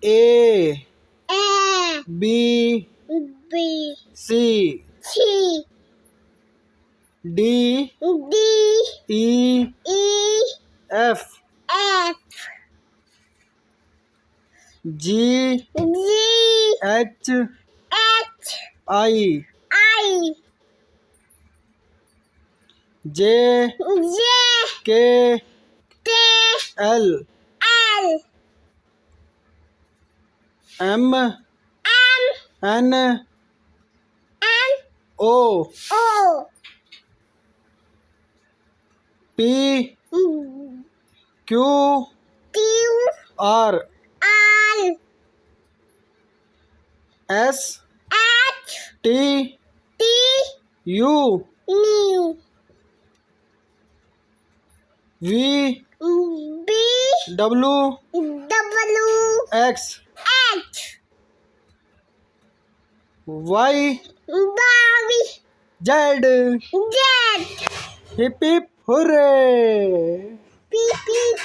A A B B C C D D E E F F G G H H I I J J K K L L M M N N O O P Q Q R R S H T T U New V B W W X H Y Bobby Z. Z Hip hip hooray! Beep beep